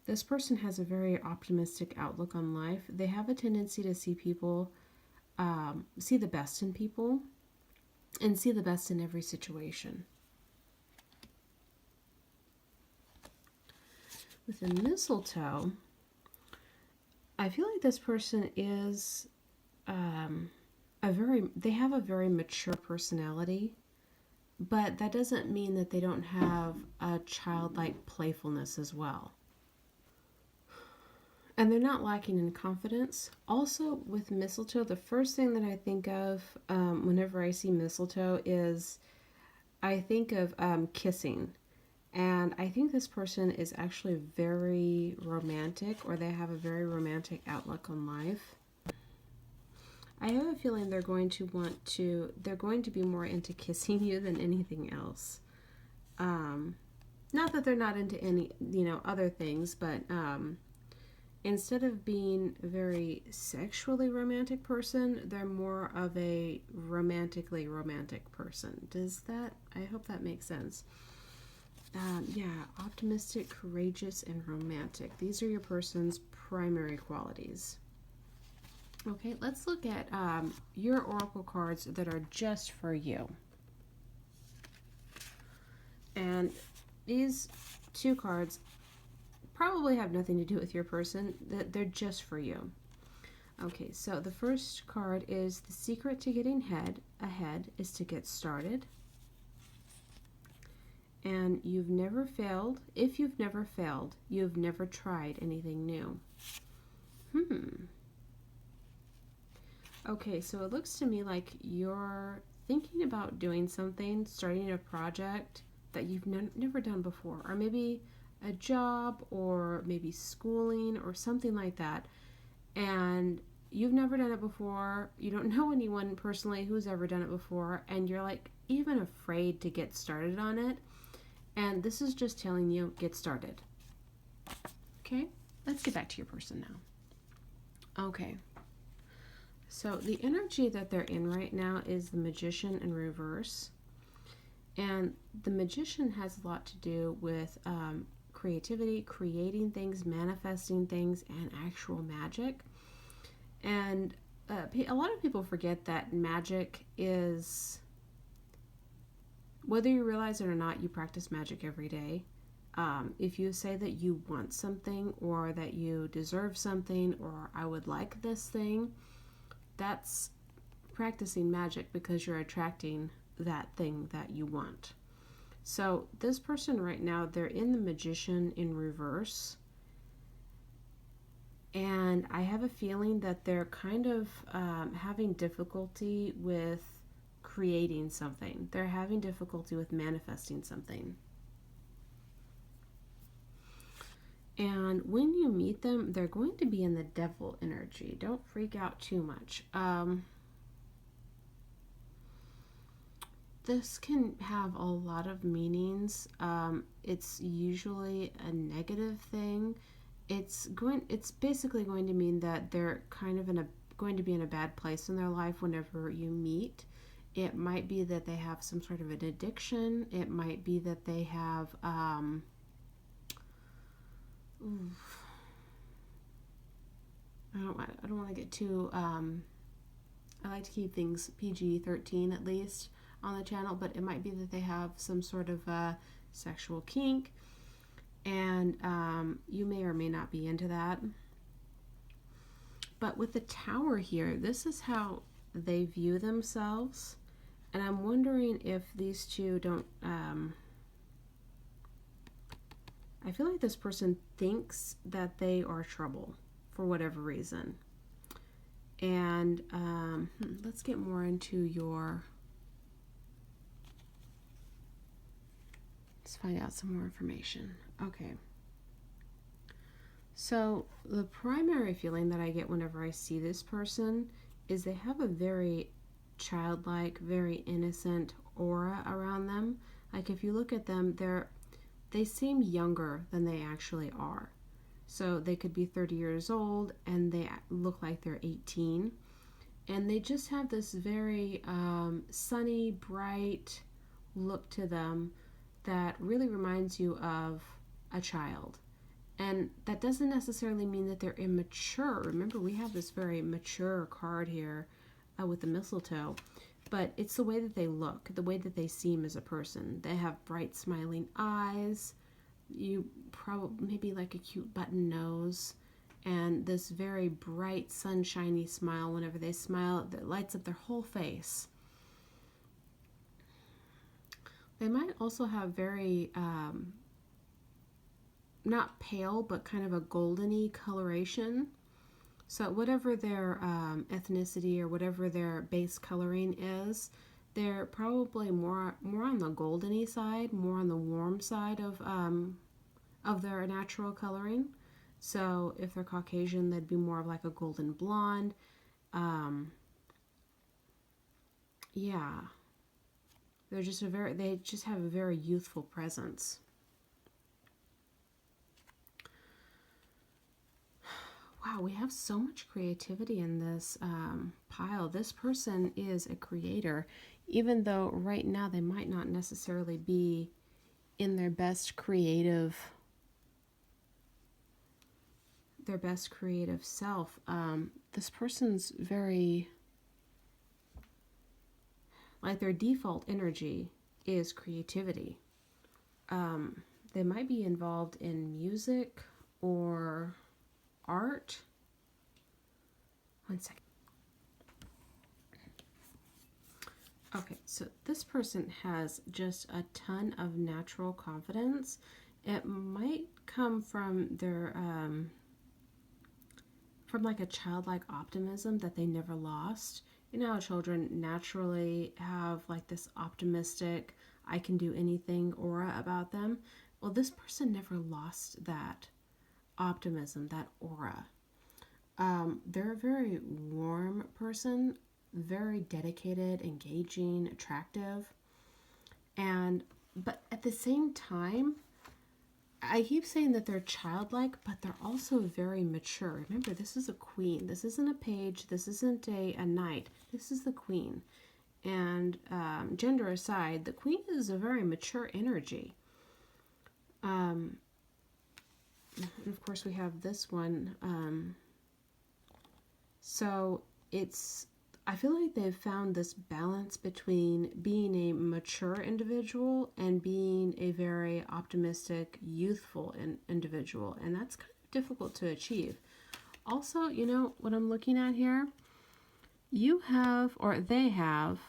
this person has a very optimistic outlook on life. They have a tendency to see people, see the best in people, and see the best in every situation. With the mistletoe, I feel like this person is they have a very mature personality, but that doesn't mean that they don't have a childlike playfulness as well. And they're not lacking in confidence. Also, with mistletoe, the first thing that I think of whenever I see mistletoe is I think of kissing. And I think this person is actually very romantic, or they have a very romantic outlook on life. I have a feeling they're going to be more into kissing you than anything else. Not that they're not into any, other things, but instead of being a very sexually romantic person, they're more of a romantically romantic person. I hope that makes sense. Yeah, optimistic, courageous, and romantic. These are your person's primary qualities. Okay, let's look at your oracle cards that are just for you. And these two cards probably have nothing to do with your person. They're just for you. Okay, so the first card is the secret to getting ahead is to get started. And you've never failed. If you've never failed, you've never tried anything new. Okay, so it looks to me like you're thinking about doing something, starting a project that you've never done before, or maybe a job, or maybe schooling, or something like that. And you've never done it before. You don't know anyone personally who's ever done it before, and you're like even afraid to get started on it. And this is just telling you, get started. Okay, let's get back to your person now. Okay, so the energy that they're in right now is the Magician in reverse. And the Magician has a lot to do with creativity, creating things, manifesting things, and actual magic. And a lot of people forget that magic is... Whether you realize it or not, you practice magic every day. If you say that you want something, or that you deserve something, or I would like this thing, that's practicing magic because you're attracting that thing that you want. So this person right now, they're in the Magician in reverse. And I have a feeling that they're kind of having difficulty with creating something. They're having difficulty with manifesting something. And when you meet them, they're going to be in the Devil energy. Don't freak out too much. this can have a lot of meanings. It's usually a negative thing. It's basically going to mean that they're kind of going to be in a bad place in their life whenever you meet. It might be that they have some sort of an addiction. It might be that they have I don't want to get too I like to keep things PG-13 at least on the channel, but it might be that they have some sort of sexual kink, and you may or may not be into that. But with the Tower here, this is how they view themselves, and I'm wondering if these two don't I feel like this person thinks that they are trouble for whatever reason. And let's get more into your... Let's find out some more information. Okay. So the primary feeling that I get whenever I see this person is they have a very childlike, very innocent aura around them. Like if you look at them, they seem younger than they actually are. So they could be 30 years old and they look like they're 18. And they just have this very sunny, bright look to them that really reminds you of a child. And that doesn't necessarily mean that they're immature. Remember, we have this very mature card here with the mistletoe. But it's the way that they look, the way that they seem as a person. They have bright, smiling eyes. You probably maybe like a cute button nose, and this very bright, sunshiny smile. Whenever they smile, that lights up their whole face. They might also have very not pale, but kind of a goldeny coloration. So whatever their ethnicity or whatever their base coloring is, they're probably more on the goldeny side, more on the warm side of their natural coloring. So if they're Caucasian, they'd be more of like a golden blonde. Yeah, they just have a very youthful presence. Wow, we have so much creativity in this pile. This person is a creator, even though right now they might not necessarily be in their best creative self. This person's very, like, their default energy is creativity. They might be involved in music or art. One second. Okay, so this person has just a ton of natural confidence. It might come from their from like a childlike optimism that they never lost. You know how children naturally have like this optimistic, I can do anything aura about them. Well, this person never lost that optimism, that aura. They're a very warm person, very dedicated, engaging, attractive, but at the same time, I keep saying that they're childlike, but they're also very mature. Remember, this is a queen. This isn't a page. This isn't a knight. This is the queen. And gender aside, the queen is a very mature energy. And of course, we have this one. So I feel like they've found this balance between being a mature individual and being a very optimistic, youthful individual. And that's kind of difficult to achieve. Also, you know, what I'm looking at here, you have, or they have,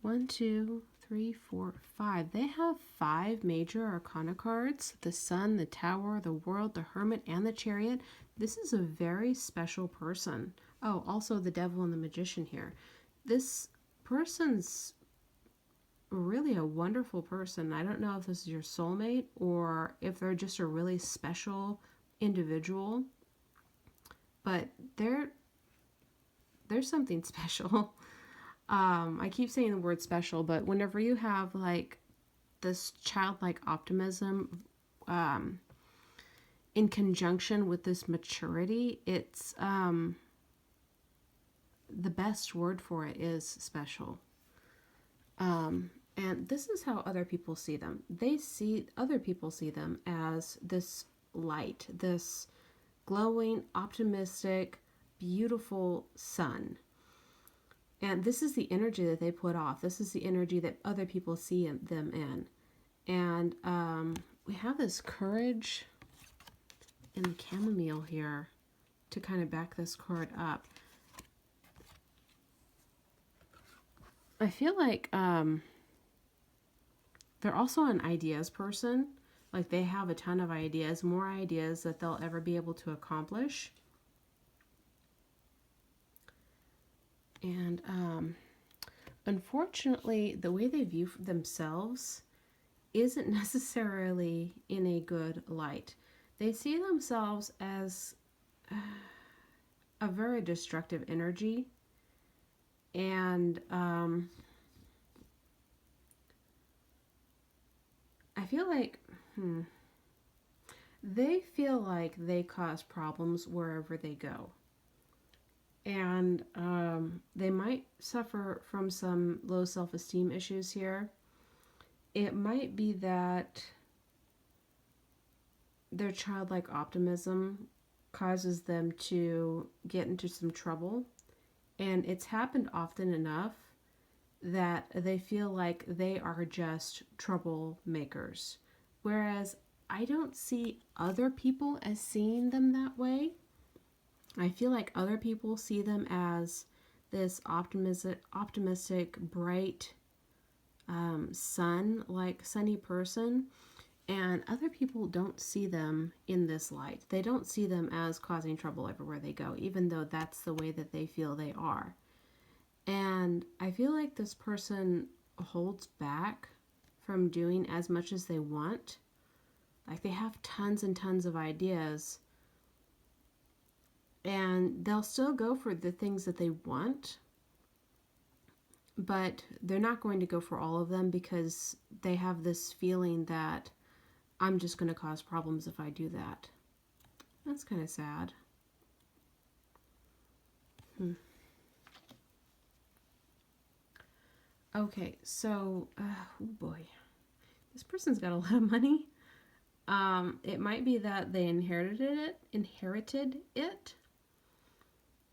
1, 2, 3, 4, 5. They have 5 major arcana cards: the Sun, the Tower, the World, the Hermit, and the Chariot. This is a very special person. Oh, also the Devil and the Magician here. This person's really a wonderful person. I don't know if this is your soulmate or if they're just a really special individual, but they're something special. I keep saying the word special, but whenever you have like this childlike optimism um, in conjunction with this maturity, it's the best word for it is special. And this is how other people see them. Other people see them as this light, this glowing, optimistic, beautiful sun. And this is the energy that they put off. This is the energy that other people see them in. And we have this courage in the chamomile here to kind of back this card up. I feel like they're also an ideas person. Like they have a ton of ideas, more ideas that they'll ever be able to accomplish. And unfortunately, the way they view themselves isn't necessarily in a good light. They see themselves as a very destructive energy. And I feel like they feel like they cause problems wherever they go. And they might suffer from some low self-esteem issues here. It might be that their childlike optimism causes them to get into some trouble. And it's happened often enough that they feel like they are just troublemakers. Whereas I don't see other people as seeing them that way. I feel like other people see them as this optimistic, bright, like sunny person. And other people don't see them in this light. They don't see them as causing trouble everywhere they go, even though that's the way that they feel they are. And I feel like this person holds back from doing as much as they want. Like they have tons and tons of ideas, and they'll still go for the things that they want, but they're not going to go for all of them because they have this feeling that I'm just going to cause problems if I do that. That's kind of sad. Okay, so, oh boy. This person's got a lot of money. It might be that they inherited it,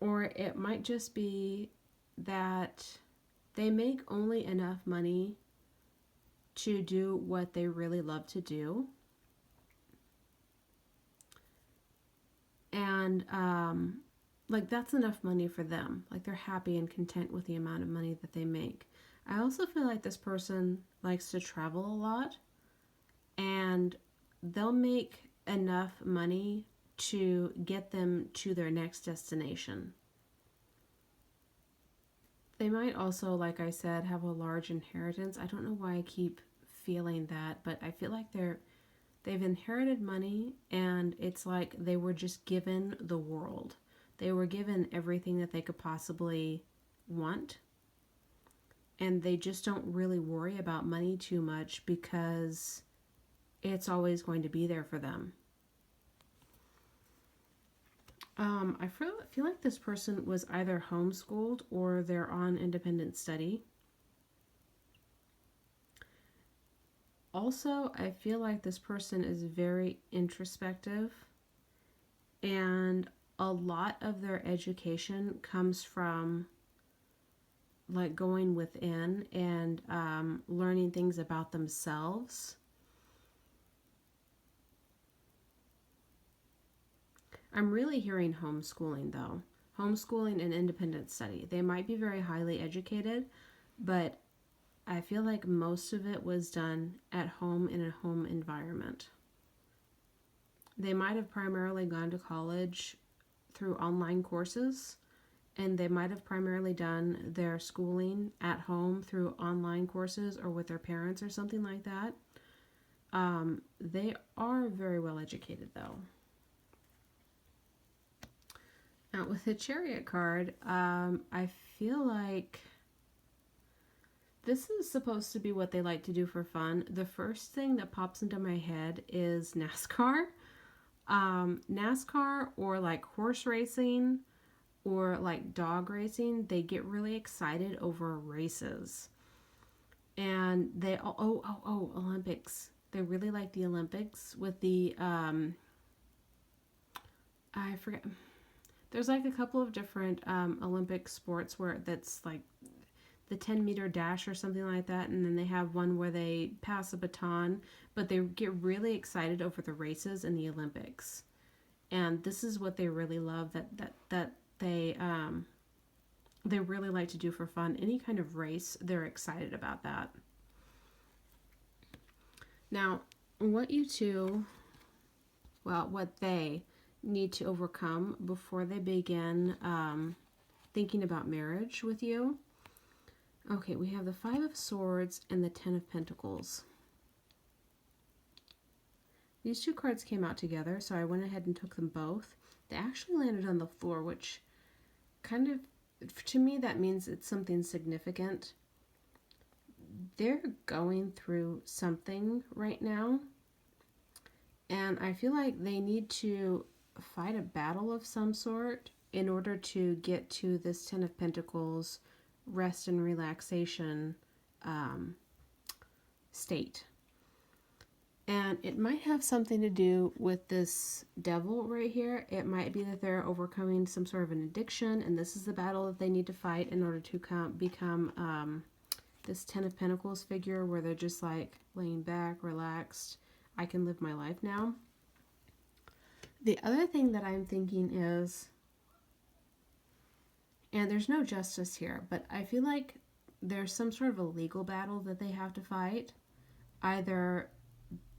or it might just be that they make only enough money to do what they really love to do. And like that's enough money for them. Like they're happy and content with the amount of money that they make. I also feel like this person likes to travel a lot, and they'll make enough money to get them to their next destination. They might also, like I said, have a large inheritance. I don't know why I keep feeling that, but I feel like they've inherited money, and it's like they were just given the world. They were given everything that they could possibly want, and they just don't really worry about money too much because it's always going to be there for them. I feel like this person was either homeschooled or they're on independent study. Also, I feel like this person is very introspective, and a lot of their education comes from like going within and learning things about themselves. I'm really hearing homeschooling though. Homeschooling and independent study. They might be very highly educated, but I feel like most of it was done at home in a home environment. They might have primarily gone to college through online courses, and they might have primarily done their schooling at home through online courses or with their parents or something like that. They are very well educated though. Now with the Chariot card, I feel like This is supposed to be what they like to do for fun. The first thing that pops into my head is NASCAR. NASCAR or like horse racing or like dog racing. They get really excited over races. And they, Olympics. They really like the Olympics with the, I forget. There's like a couple of different Olympic sports where that's like the 10-meter dash or something like that, and then they have one where they pass a baton, but they get really excited over the races in the Olympics. And this is what they really love, that they really like to do for fun. Any kind of race, they're excited about that. Now, what what they need to overcome before they begin thinking about marriage with you. Okay, we have the Five of Swords and the Ten of Pentacles. These two cards came out together, so I went ahead and took them both. They actually landed on the floor, which kind of, to me, that means it's something significant. They're going through something right now, and I feel like they need to fight a battle of some sort in order to get to this Ten of Pentacles rest and relaxation state. And it might have something to do with this devil right here. It might be that they're overcoming some sort of an addiction, and this is the battle that they need to fight in order to become this Ten of Pentacles figure where they're just like laying back, relaxed. I can live my life now. The other thing that I'm thinking is, and there's no justice here, but I feel like there's some sort of a legal battle that they have to fight. Either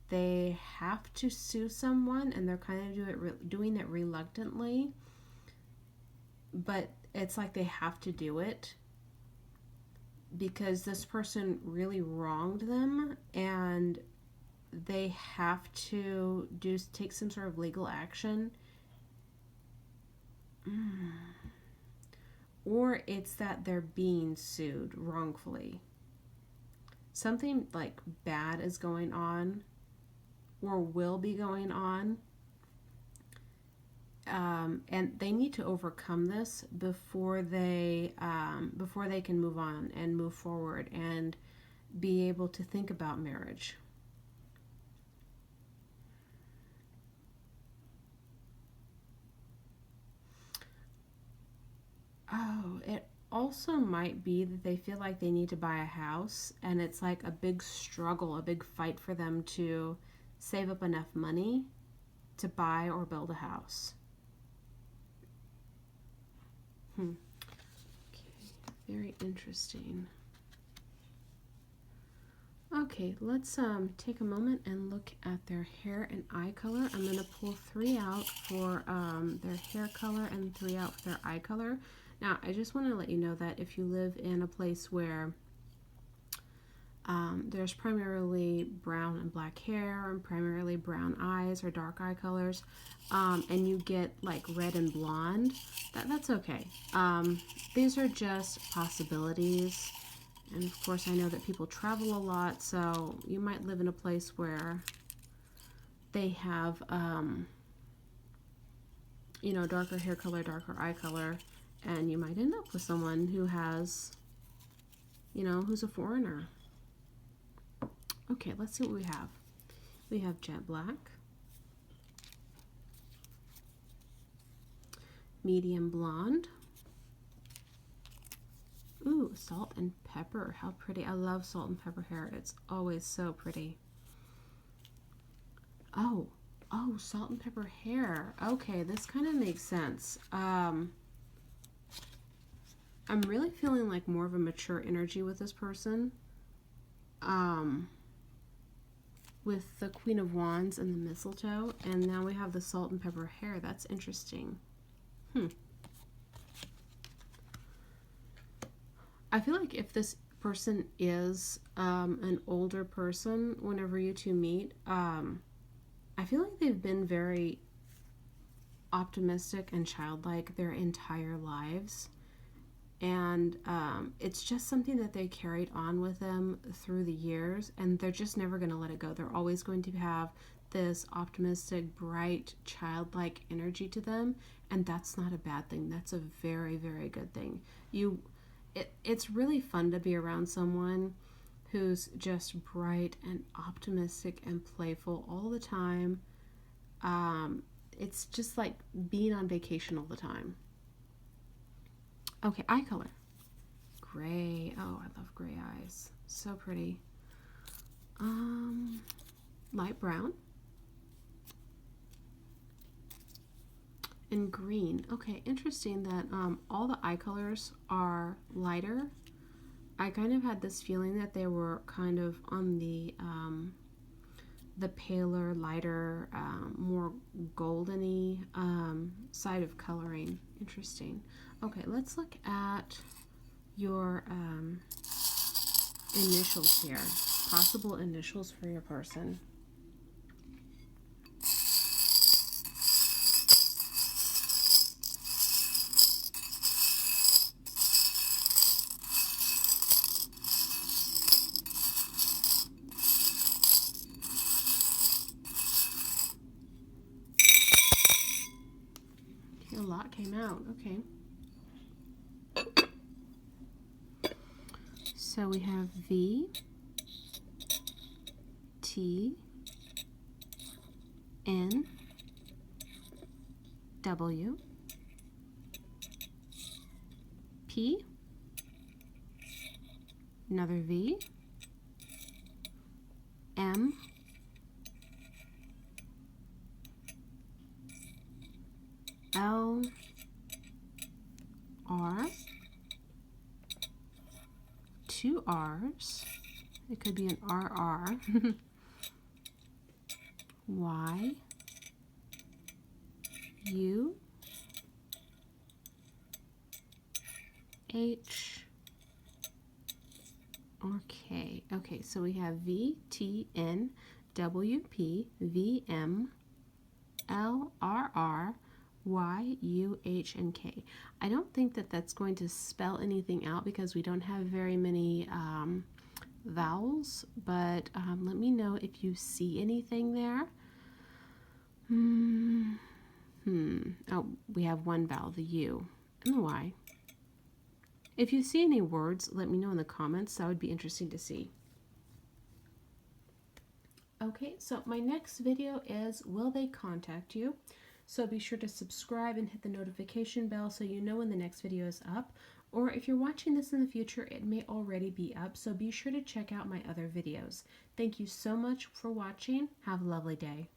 they have to sue someone and they're kind of doing it reluctantly, but it's like they have to do it because this person really wronged them and they have to take some sort of legal action. Or it's that they're being sued wrongfully. Something like bad is going on or will be going on. And they need to overcome this before they can move on and move forward and be able to think about marriage. Oh, it also might be that they feel like they need to buy a house, and it's like a big struggle, a big fight for them to save up enough money to buy or build a house. Okay, very interesting. Okay, let's take a moment and look at their hair and eye color. I'm going to pull 3 out for their hair color and 3 out for their eye color. Now, I just want to let you know that if you live in a place where there's primarily brown and black hair and primarily brown eyes or dark eye colors, and you get like red and blonde, that's okay. These are just possibilities. And of course, I know that people travel a lot, so you might live in a place where they have, darker hair color, darker eye color, and you might end up with someone who has, who's a foreigner. Okay, let's see what we have. We have jet black, medium blonde. Ooh, salt and pepper. How pretty. I love salt and pepper hair. It's always so pretty. Oh, salt and pepper hair. Okay, this kind of makes sense. I'm really feeling like more of a mature energy with this person. With the Queen of Wands and the mistletoe. And now we have the salt and pepper hair. That's interesting. I feel like if this person is an older person, whenever you two meet, I feel like they've been very optimistic and childlike their entire lives. And it's just something that they carried on with them through the years, and they're just never going to let it go. They're always going to have this optimistic, bright, childlike energy to them, and that's not a bad thing. That's a very, very good thing. It's really fun to be around someone who's just bright and optimistic and playful all the time. It's just like being on vacation all the time. Okay, eye color. Gray. Oh, I love gray eyes. So pretty. Light brown. And green. Okay, interesting that all the eye colors are lighter. I kind of had this feeling that they were kind of on the paler, lighter, more goldeny side of coloring. Interesting. Okay, let's look at your initials here. Possible initials for your person. A lot came out. Okay. So we have V, T, N, W, P, another V, M, L, R, two R's, it could be an RR, Y, U, H, or K. Okay, so we have V, T, N, W, P, V, M, L, R, R, Y, U, H, and K. I don't think that that's going to spell anything out because we don't have very many vowels, but let me know if you see anything there. Oh, we have one vowel, the U, and the Y. If you see any words, let me know in the comments. That would be interesting to see. Okay, so my next video is, will they contact you? So be sure to subscribe and hit the notification bell so you know when the next video is up. Or if you're watching this in the future, it may already be up, so be sure to check out my other videos. Thank you so much for watching. Have a lovely day.